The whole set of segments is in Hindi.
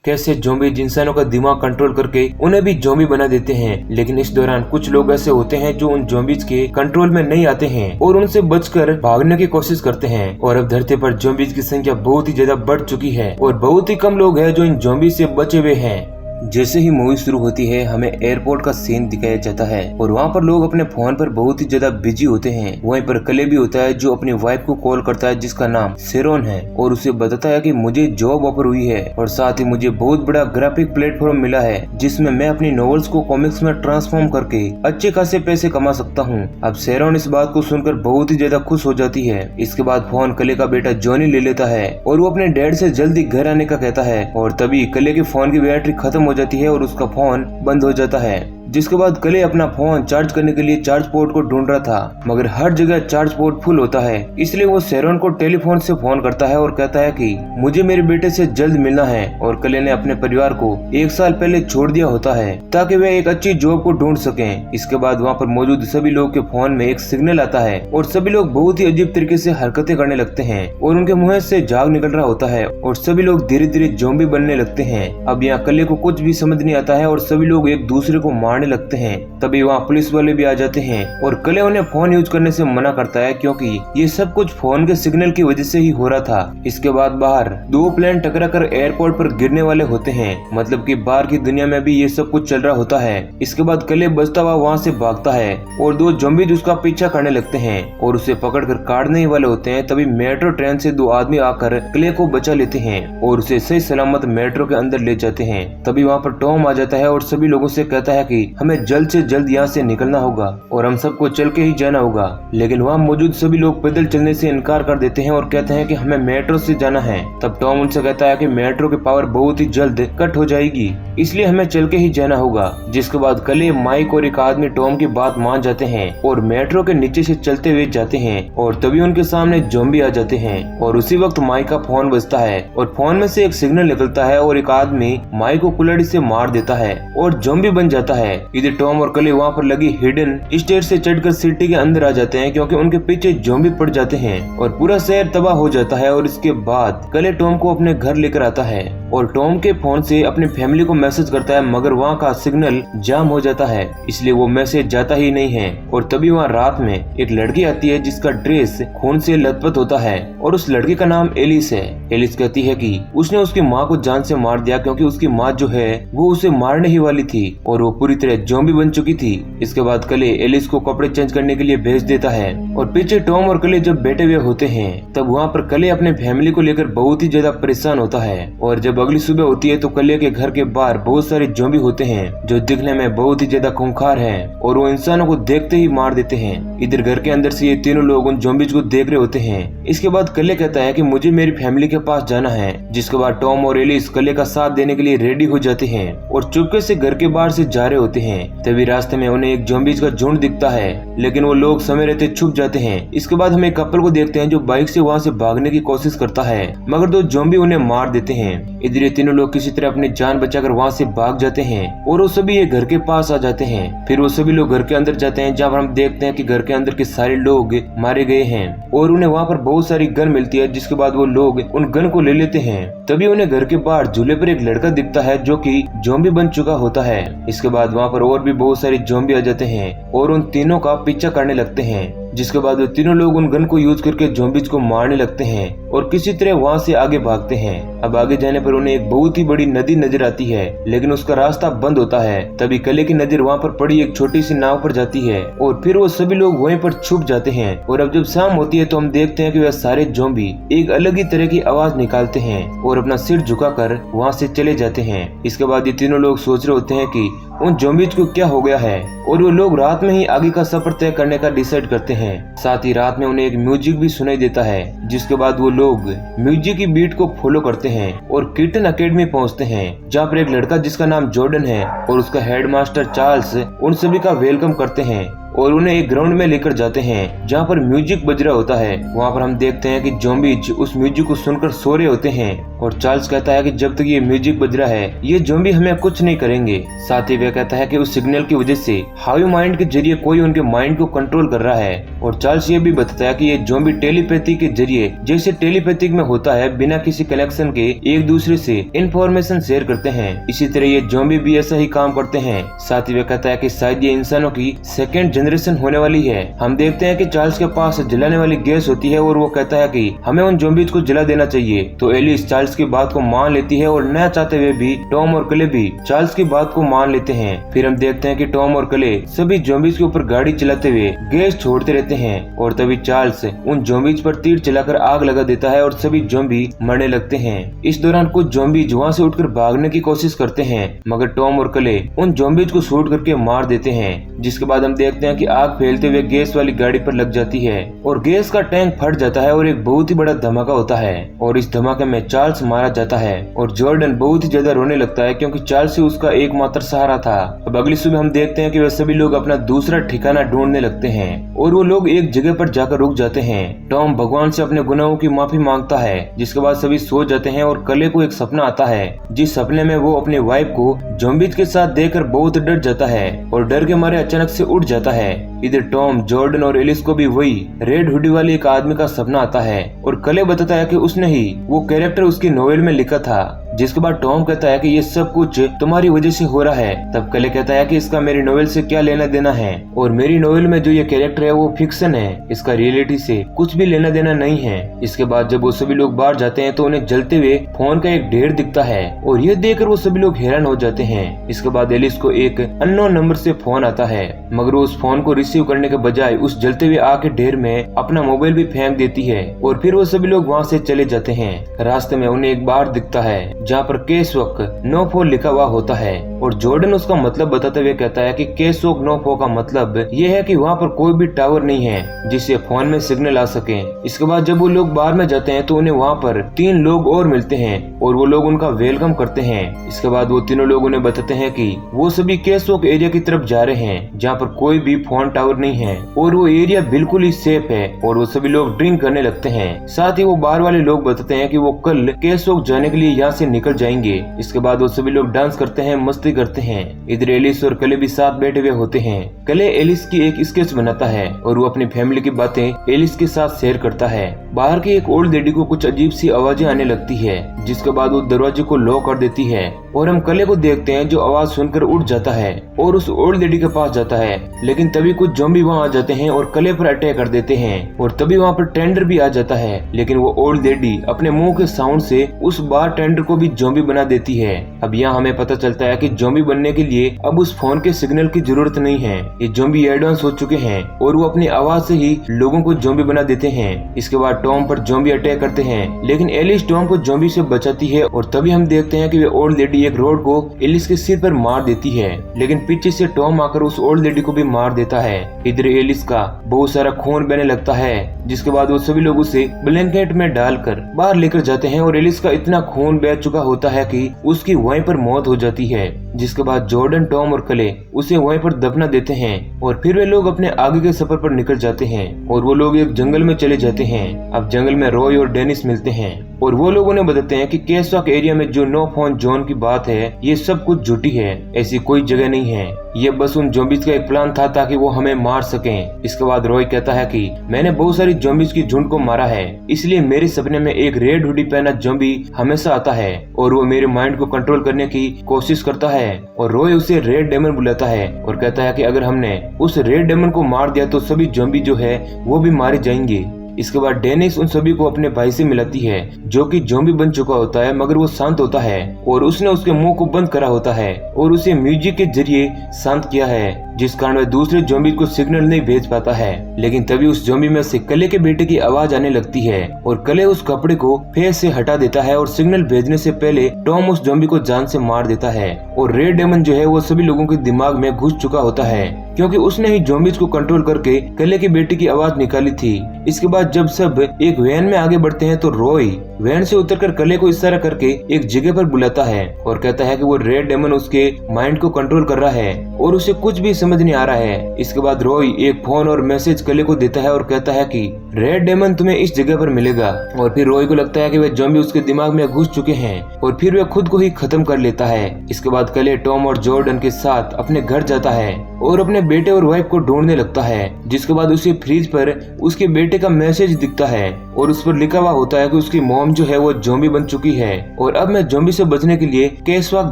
कैसे ज़ॉम्बीज इंसानों का दिमाग कंट्रोल करके उन्हें भी ज़ॉम्बी बना देते हैं। लेकिन इस दौरान कुछ लोग ऐसे होते हैं जो उन ज़ॉम्बीज के कंट्रोल में नहीं आते हैं और उनसे बचकर भागने की कोशिश करते हैं। और अब धरती पर ज़ॉम्बीज की संख्या बहुत ही ज्यादा बढ़ चुकी है और बहुत ही कम लोग हैं जो इन ज़ॉम्बीज से बचे हुए हैं। जैसे ही मूवी शुरू होती है हमें एयरपोर्ट का सीन दिखाया जाता है और वहाँ पर लोग अपने फोन पर बहुत ही ज्यादा बिजी होते हैं। वहीं पर कले भी होता है जो अपनी वाइफ को कॉल करता है जिसका नाम शेरोन है और उसे बताता है कि मुझे जॉब ऑफर हुई है और साथ ही मुझे बहुत बड़ा ग्राफिक प्लेटफॉर्म मिला है जिसमें मैं अपनी नॉवेल्स को कॉमिक्स में ट्रांसफॉर्म करके अच्छे खासे पैसे कमा सकता हूँ। अब शेरोन इस बात को सुनकर बहुत ही ज्यादा खुश हो जाती है। इसके बाद फोन कले का बेटा जॉनी ले लेता है और वो अपने डैड से जल्दी घर आने का कहता है और तभी कले के फोन की बैटरी खत्म हो जाती है और उसका फोन बंद हो जाता है। जिसके बाद कले अपना फोन चार्ज करने के लिए चार्ज पोर्ट को ढूंढ रहा था मगर हर जगह चार्ज पोर्ट फुल होता है। इसलिए वो शेरोन को टेलीफोन से फोन करता है और कहता है कि मुझे मेरे बेटे से जल्द मिलना है। और कले ने अपने परिवार को 1 साल पहले छोड़ दिया होता है ताकि वे एक अच्छी जॉब को ढूंढ सकें। इसके बाद वहाँ पर मौजूद सभी लोग के फोन में एक सिग्नल आता है और सभी लोग बहुत ही अजीब तरीके से हरकतें करने लगते हैं और उनके मुंह से झाग निकल रहा होता है और सभी लोग धीरे धीरे ज़ॉम्बी बनने लगते हैं। अब यहाँ कले को कुछ भी समझ नहीं आता है और सभी लोग एक दूसरे को मारने लगते हैं। तभी वहाँ पुलिस वाले भी आ जाते हैं और कले उन्हें फोन यूज करने से मना करता है क्योंकि ये सब कुछ फोन के सिग्नल की वजह से ही हो रहा था। इसके बाद बाहर 2 प्लेन टकराकर एयरपोर्ट पर गिरने वाले होते हैं, मतलब कि बाहर की दुनिया में भी ये सब कुछ चल रहा होता है। इसके बाद कले बचता हुआ वहाँ से भागता है और 2 ज़ॉम्बीज उसका पीछा करने लगते हैं और उसे पकड़कर काटने ही वाले होते हैं। तभी मेट्रो ट्रेन से 2 आदमी आकर कले को बचा लेते हैं और उसे सही सलामत मेट्रो के अंदर ले जाते हैं। तभी वहाँ पर टॉम आ जाता है और सभी लोगों से कहता है कि हमें जल्द से जल्द यहाँ से निकलना होगा और हम सबको चल के ही जाना होगा। लेकिन वहाँ मौजूद सभी लोग पैदल चलने से इनकार कर देते हैं और कहते हैं कि हमें मेट्रो से जाना है। तब टॉम उनसे कहता है कि मेट्रो की पावर बहुत ही जल्द कट हो जाएगी इसलिए हमें चल के ही जाना होगा। जिसके बाद कले, माइक और एक आदमी टॉम की बात मान जाते हैं और मेट्रो के नीचे से चलते हुए जाते हैं और तभी उनके सामने ज़ॉम्बी आ जाते हैं और उसी वक्त माइक का फोन बजता है और फोन में से एक सिग्नल निकलता है और एक आदमी माइक को कुल्हाड़ी से मार देता है और ज़ॉम्बी बन जाता है। इधर टॉम और कले वहाँ पर लगी हिडन स्टेयर से चढ़कर सिटी के अंदर आ जाते हैं क्योंकि उनके पीछे ज़ॉम्बी पड़ जाते हैं और पूरा शहर तबाह हो जाता है। और इसके बाद कले टॉम को अपने घर लेकर आता है और टॉम के फोन से अपनी फैमिली को मैसेज करता है मगर वहाँ का सिग्नल जाम हो जाता है इसलिए वो मैसेज जाता ही नहीं है। और तभी वहाँ रात में एक लड़की आती है जिसका ड्रेस खून से लथपथ होता है और उस लड़की का नाम एलिस है। एलिस कहती है कि उसने उसकी माँ को जान से मार दिया क्योंकि उसकी माँ जो है वो उसे मारने ही वाली थी और वो पूरी तरह ज़ॉम्बी बन चुकी थी। इसके बाद कले एलिस को कपड़े चेंज करने के लिए भेज देता है और पीछे टॉम और कले जब बैठे हुए होते हैं तब वहाँ पर कले अपने फैमिली को लेकर बहुत ही ज्यादा परेशान होता है। और जब अगली सुबह होती है तो कले के घर के बाहर बहुत सारे ज़ॉम्बी होते हैं जो दिखने में बहुत ही ज्यादा खूंखार हैं और वो इंसानों को देखते ही मार देते हैं। इधर घर के अंदर से ये तीनों लोग उन ज़ॉम्बीज को देख रहे होते हैं। इसके बाद कले कहता है कि मुझे मेरी फैमिली के पास जाना है। जिसके बाद टॉम और एलिस कले का साथ देने के लिए रेडी हो जाते हैं और चुपके से घर के बाहर से जा रहे होते हैं। तभी रास्ते में उन्हें एक ज़ॉम्बीज का झुंड दिखता है लेकिन वो लोग समय रहते छुप जाते हैं। इसके बाद हम एक कपल को देखते हैं जो बाइक से वहाँ से भागने की कोशिश करता है मगर 2 ज़ॉम्बी उन्हें मार देते हैं। इधर ये तीनों लोग किसी तरह अपनी जान बचाकर वहाँ से भाग जाते हैं और वो सभी ये घर के पास आ जाते हैं। फिर वो सभी लोग घर के अंदर जाते हैं जहाँ पर हम देखते हैं कि घर के अंदर के सारे लोग मारे गए हैं और उन्हें वहाँ पर बहुत सारी गन मिलती है। जिसके बाद वो लोग उन गन को ले लेते हैं। तभी उन्हें घर के बाहर झूले पर एक लड़का दिखता है जो कि ज़ॉम्बी बन चुका होता है। इसके बाद वहाँ पर और भी बहुत सारे ज़ॉम्बी आ जाते हैं और उन तीनों का पीछा करने लगते हैं। जिसके बाद वो तीनों लोग उन गन को यूज करके ज़ॉम्बीज को मारने लगते हैं और किसी तरह वहाँ से आगे भागते हैं। अब आगे जाने पर उन्हें एक बहुत ही बड़ी नदी नजर आती है लेकिन उसका रास्ता बंद होता है। तभी कले की नजर वहाँ पर पड़ी एक छोटी सी नाव पर जाती है और फिर वो सभी लोग वहीं पर छुप जाते हैं। और अब जब शाम होती है तो हम देखते हैं कि वह सारे ज़ॉम्बी एक अलग ही तरह की आवाज निकालते हैं और अपना सिर झुकाकर वहाँ से चले जाते हैं। इसके बाद ये तीनों लोग सोच रहे होते हैं कि उन ज़ॉम्बीज को क्या हो गया है और वो लोग रात में ही आगे का सफर तय करने का डिसाइड करते हैं। साथ ही रात में उन्हें एक म्यूजिक भी सुनाई देता है। जिसके बाद वो लोग म्यूजिक की बीट को फॉलो करते हैं और कीर्तन अकेडमी पहुंचते हैं जहाँ पर एक लड़का जिसका नाम जॉर्डन है और उसका हेडमास्टर चार्ल्स उन सभी का वेलकम करते हैं और उन्हें एक ग्राउंड में लेकर जाते हैं जहाँ पर म्यूजिक बज रहा होता है। वहाँ पर हम देखते हैं कि ज़ॉम्बीज उस म्यूजिक को सुनकर सो रहे होते हैं और चार्ल्स कहता है कि जब तक ये म्यूजिक बज रहा है ये ज़ॉम्बी हमें कुछ नहीं करेंगे। साथ ही वह कहता है कि उस सिग्नल की वजह से हावी माइंड के जरिए कोई उनके माइंड को कंट्रोल कर रहा है। और चार्ल्स ये भी बताता है कि ये ज़ॉम्बी टेलीपैथी के जरिए, जैसे टेलीपैथिक में होता है, बिना किसी कनेक्शन के एक दूसरे से इंफॉर्मेशन शेयर करते हैं, इसी तरह ये ज़ॉम्बी भी ऐसा ही काम करते हैं। साथ ही वह कहता है कि शायद ये इंसानों की सेकेंड जनरेशन होने वाली है। हम देखते हैं कि चार्ल्स के पास जलाने वाली गैस होती है और वो कहता है कि हमें उन ज़ॉम्बीज को जला देना चाहिए। तो एलिस चार्ल्स की बात को मान लेती है और न चाहते हुए भी टॉम और क्ले भी चार्ल्स की बात को मान लेते हैं। फिर हम देखते हैं कि टॉम और क्ले सभी ज़ॉम्बीज के ऊपर गाड़ी चलाते हुए गैस छोड़ते रहते हैं और तभी चार्ल्स उन ज़ॉम्बीज पर तीर चलाकर आग लगा देता है और सभी ज़ॉम्बी मरने लगते हैं। इस दौरान कुछ ज़ॉम्बीज वहाँ से उठकर भागने की कोशिश करते हैं मगर टॉम और क्ले उन ज़ॉम्बीज को शूट करके मार देते हैं। जिसके बाद हम देखते हैं कि आग फैलते हुए गैस वाली गाड़ी पर लग जाती है और गैस का टैंक फट जाता है और एक बहुत ही बड़ा धमाका होता है और इस धमाके में चार्ल्स मारा जाता है और जॉर्डन बहुत ही ज्यादा रोने लगता है क्योंकि चार्ल्स ही उसका एकमात्र सहारा था। अब अगली सुबह हम देखते हैं कि वे सभी लोग अपना दूसरा ठिकाना ढूंढने लगते हैं और वो लोग एक जगह पर जाकर रुक जाते हैं। टॉम भगवान से अपने गुनाहों की माफी मांगता है जिसके बाद सभी सो जाते हैं और क्ले को एक सपना आता है जिस सपने में वो अपने वाइफ को ज़ॉम्बीज के साथ देखकर बहुत डर जाता है और डर के मारे अचानक से उठ जाता है। इधर टॉम, जॉर्डन और एलिस को भी वही रेड हुडी वाले एक आदमी का सपना आता है और क्ले बताता है कि उसने ही वो कैरेक्टर उसकी नोवेल में लिखा था। जिसके बाद टॉम कहता है कि ये सब कुछ तुम्हारी वजह से हो रहा है। तब क्ले कहता है कि इसका मेरी नोवेल से क्या लेना देना है और मेरी नोवेल में जो ये कैरेक्टर है वो फिक्शन है, इसका रियलिटी से कुछ भी लेना देना नहीं है। इसके बाद जब वो सभी लोग बाहर जाते हैं तो उन्हें जलते हुए फोन का एक ढेर दिखता है और ये देखकर वो सभी लोग हैरान हो जाते हैं। इसके बाद एलिस को एक अननोन नंबर से फोन आता है मगर वो उस फोन को रिसीव करने के बजाय उस जलते हुए आग के ढेर में अपना मोबाइल भी फेंक देती है और फिर वो सभी लोग वहाँ से चले जाते हैं। रास्ते में उन्हें एक बार दिखता है जहाँ पर केस वॉक नो फोन लिखा हुआ होता है और जॉर्डन उसका मतलब बताते हुए कहता है कि केस वॉक नो फोन का मतलब ये है कि वहाँ पर कोई भी टावर नहीं है जिससे फोन में सिग्नल आ सके। इसके बाद जब वो लोग बाहर में जाते हैं तो उन्हें वहाँ पर 3 लोग और मिलते हैं और वो लोग उनका वेलकम करते हैं। इसके बाद वो तीनों लोग उन्हें बताते हैं कि वो सभी केस वॉक एरिया की तरफ जा रहे हैं जहाँ पर कोई भी फोन टावर नहीं है और वो एरिया बिल्कुल ही सेफ है और वो सभी लोग ड्रिंक करने लगते हैं। साथ ही वो बाहर वाले लोग बताते हैं कि वो कल केस वॉक जाने के लिए यहाँ से निकल जाएंगे। इसके बाद वो सभी लोग डांस करते हैं, मस्ती करते हैं। इधर एलिस और क्ले भी साथ बैठे हुए होते हैं। क्ले एलिस की एक स्केच बनाता है और वो अपनी फैमिली की बातें एलिस के साथ शेयर करता है। बाहर की एक ओल्ड लेडी को कुछ अजीब सी आवाजें आने लगती है जिसके बाद वो दरवाजे को लॉक कर देती है और हम क्ले को देखते हैं जो आवाज सुनकर उठ जाता है और उस ओल्ड लेडी के पास जाता है। लेकिन तभी कुछ ज़ॉम्बी वहाँ आ जाते हैं और क्ले पर अटैक कर देते हैं और तभी वहाँ पर टेंडर भी आ जाता है लेकिन वो ओल्ड लेडी अपने मुंह के साउंड से उस बार टेंडर को भी ज़ॉम्बी बना देती है। अब यहाँ हमें पता चलता है कि ज़ॉम्बी बनने के लिए अब उस फोन के सिग्नल की जरूरत नहीं है, ये ज़ॉम्बी एडवांस हो चुके हैं और वो अपनी आवाज से ही लोगों को ज़ॉम्बी बना देते हैं। इसके बाद टॉम पर ज़ॉम्बी अटैक करते हैं लेकिन एलिस टॉम को ज़ॉम्बी से बचाती है और तभी हम देखते हैं कि वे ओल्ड लेडी एक रोड को एलिस के सिर पर मार देती है लेकिन पीछे से टॉम आकर उस ओल्ड लेडी को भी मार देता है। इधर एलिस का बहुत सारा खून बहने लगता है जिसके बाद वो सभी लोग उसे ब्लैंकेट में डालकर बाहर लेकर जाते हैं और एलिस का इतना खून बह चुका होता है कि उसकी वहीं पर मौत हो जाती है। जिसके बाद जॉर्डन, टॉम और क्ले उसे वहीं पर दफना देते हैं और फिर वे लोग अपने आगे के सफर पर निकल जाते हैं और वो लोग एक जंगल में चले जाते हैं। अब जंगल में रॉय और डेनिस मिलते हैं और वो लोग उन्हें बताते हैं कि केसवॉक एरिया में जो नो फोन जोन की बात है ये सब कुछ झूठी है, ऐसी कोई जगह नहीं है, ये बस उन ज़ॉम्बीज का एक प्लान था ताकि वो हमें मार सकें। इसके बाद रॉय कहता है कि मैंने बहुत सारी ज़ॉम्बीज की झुंड को मारा है इसलिए मेरे सपने में एक रेड हुडी पहना ज़ॉम्बी हमेशा आता है और वो मेरे माइंड को कंट्रोल करने की कोशिश करता है और रॉय उसे रेड डेमन बुलाता है और कहता है कि अगर हमने उस रेड डेमन को मार दिया तो सभी ज़ॉम्बी जो है वो भी मारे जाएंगे। इसके बाद डेनिस उन सभी को अपने भाई से मिलाती है जो कि ज़ॉम्बी बन चुका होता है मगर वो शांत होता है और उसने उसके मुंह को बंद करा होता है और उसे म्यूजिक के जरिए शांत किया है जिस कारण वह दूसरे ज़ॉम्बी को सिग्नल नहीं भेज पाता है। लेकिन तभी उस ज़ॉम्बी में से क्ले के बेटे की आवाज आने लगती है और क्ले उस कपड़े को फेस से हटा देता है और सिग्नल भेजने से पहले टॉम उस ज़ॉम्बी को जान से मार देता है और रेड डेमन जो है वो सभी लोगों के दिमाग में घुस चुका होता है क्योंकि उसने ही ज़ॉम्बीज को कंट्रोल करके कले की बेटी की आवाज निकाली थी। इसके बाद जब सब एक वैन में आगे बढ़ते हैं तो रॉय वैन से उतरकर कले को इशारा करके एक जगह पर बुलाता है और कहता है कि वो रेड डेमन उसके माइंड को कंट्रोल कर रहा है और उसे कुछ भी समझ नहीं आ रहा है। इसके बाद रॉय एक फोन और मैसेज कले को देता है और कहता है कि रेड डेमन तुम्हें इस जगह पर मिलेगा। और फिर रॉय को लगता है कि वे ज़ॉम्बी उसके दिमाग में घुस चुके हैं और फिर वह खुद को ही खत्म कर लेता है। इसके बाद कले टॉम और जॉर्डन के साथ अपने घर जाता है और अपने बेटे और वाइफ को ढूंढने लगता है। जिसके बाद उसे फ्रिज पर उसके बेटे का मैसेज दिखता है और उस पर लिखा हुआ होता है कि उसकी मॉम जो है वो ज़ॉम्बी बन चुकी है और अब मैं ज़ॉम्बी से बचने के लिए कैशवॉक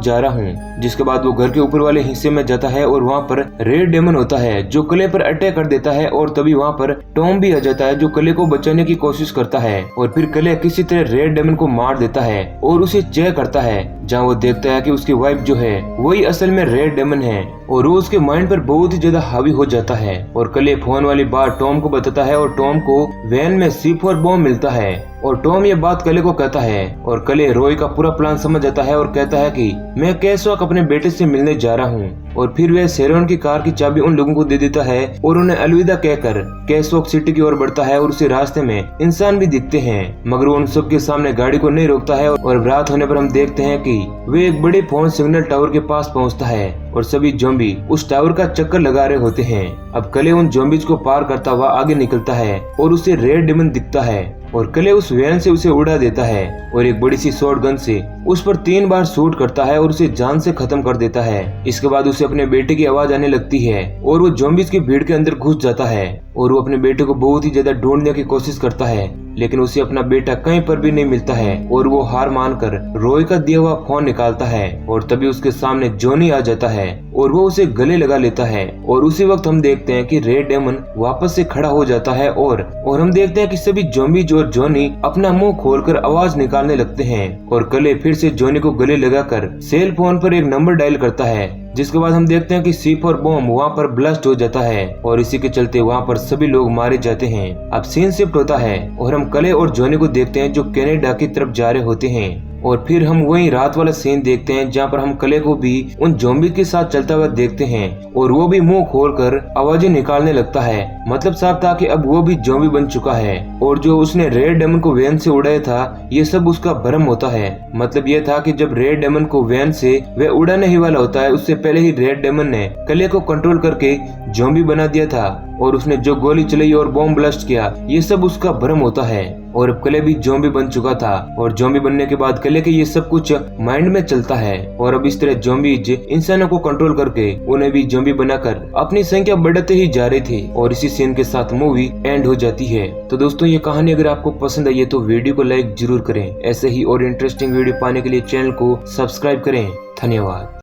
जा रहा हूँ। जिसके बाद वो घर के ऊपर वाले हिस्से में जाता है और वहाँ पर रेड डेमन होता है जो कले पर अटैक कर देता है और तभी वहाँ पर टॉम भी आ जाता है जो कले को बचाने की कोशिश करता है और फिर कले किसी तरह रेड डेमन को मार देता है और उसे चेक करता है जहाँ वो देखता है कि उसकी वाइफ जो है वही असल में रेड डेमन है और वो उसके माइंड पर बहुत ही ज्यादा हावी हो जाता है। और कले फोन वाली बात टॉम को बताता है और टॉम को वैन में C4 बॉम्ब मिलता है और टॉम ये बात कले को कहता है और कले रॉय का पूरा प्लान समझ जाता है और कहता है कि मैं कैशवॉक अपने बेटे से मिलने जा रहा हूँ। और फिर वह शेरॉन की कार की चाबी उन लोगों को दे देता है और उन्हें अलविदा कहकर कैशवॉक सिटी की ओर बढ़ता है और उसे रास्ते में इंसान भी दिखते हैं मगर वो उन सबके सामने गाड़ी को नहीं रोकता है और रात होने पर हम देखते हैं कि वे एक बड़े फोन सिग्नल टावर के पास पहुंचता है और सभी ज़ॉम्बी उस टावर का चक्कर लगा रहे होते हैं। अब कले उन ज़ॉम्बीज को पार करता हुआ आगे निकलता है और उसे रेड डेमन दिखता है और कले उस वैन से उसे उड़ा देता है और एक बड़ी सी शॉट गन से उस पर 3 बार शूट करता है और उसे जान से खत्म कर देता है। इसके बाद उसे अपने बेटे की आवाज आने लगती है और वो ज़ॉम्बीज की भीड़ के अंदर घुस जाता है और वो अपने बेटे को बहुत ही ज्यादा ढूंढने की कोशिश करता है लेकिन उसे अपना बेटा कहीं पर भी नहीं मिलता है और वो हार मानकर रॉय का दिया हुआ फोन निकालता है और तभी उसके सामने जॉनी आ जाता है और वो उसे गले लगा लेता है और उसी वक्त हम देखते हैं कि रेड डेमन वापस से खड़ा हो जाता है और हम देखते हैं कि सभी ज़ॉम्बीज और जॉनी अपना मुंह खोलकर आवाज निकालने लगते हैं और कले फिर से जॉनी को गले लगाकर सेल फोन पर एक नंबर डायल करता है। जिसके बाद हम देखते हैं कि C4 बॉम्ब वहाँ पर ब्लास्ट हो जाता है और इसी के चलते वहाँ पर सभी लोग मारे जाते हैं। अब सीन शिफ्ट होता है और हम कले और जॉनी को देखते हैं जो कनाडा की तरफ जा रहे होते हैं और फिर हम वही रात वाला सीन देखते हैं जहाँ पर हम कले को भी उन ज़ॉम्बी के साथ चलता हुआ देखते हैं और वो भी मुंह खोलकर आवाजें निकालने लगता है। मतलब साफ था कि अब वो भी ज़ॉम्बी बन चुका है और जो उसने रेड डेमन को वैन से उड़ाया था ये सब उसका भ्रम होता है। मतलब ये था कि जब रेड डेमन को वैन से वह उड़ाने ही वाला होता है उससे पहले ही रेड डेमन ने कले को कंट्रोल करके ज़ॉम्बी बना दिया था और उसने जो गोली चलाई और बॉम्ब ब्लास्ट किया ये सब उसका भ्रम होता है। और अब कले भी ज़ॉम्बी बन चुका था और ज़ॉम्बी बनने के बाद कले के ये सब कुछ माइंड में चलता है और अब इस तरह ज़ॉम्बीज इंसानों को कंट्रोल करके उन्हें भी ज़ॉम्बी बनाकर अपनी संख्या बढ़ाते ही जा रहे थे और इसी सीन के साथ मूवी एंड हो जाती है। तो दोस्तों ये कहानी अगर आपको पसंद आई है तो वीडियो को लाइक जरूर करें। ऐसे ही और इंटरेस्टिंग वीडियो पाने के लिए चैनल को सब्सक्राइब करें। धन्यवाद।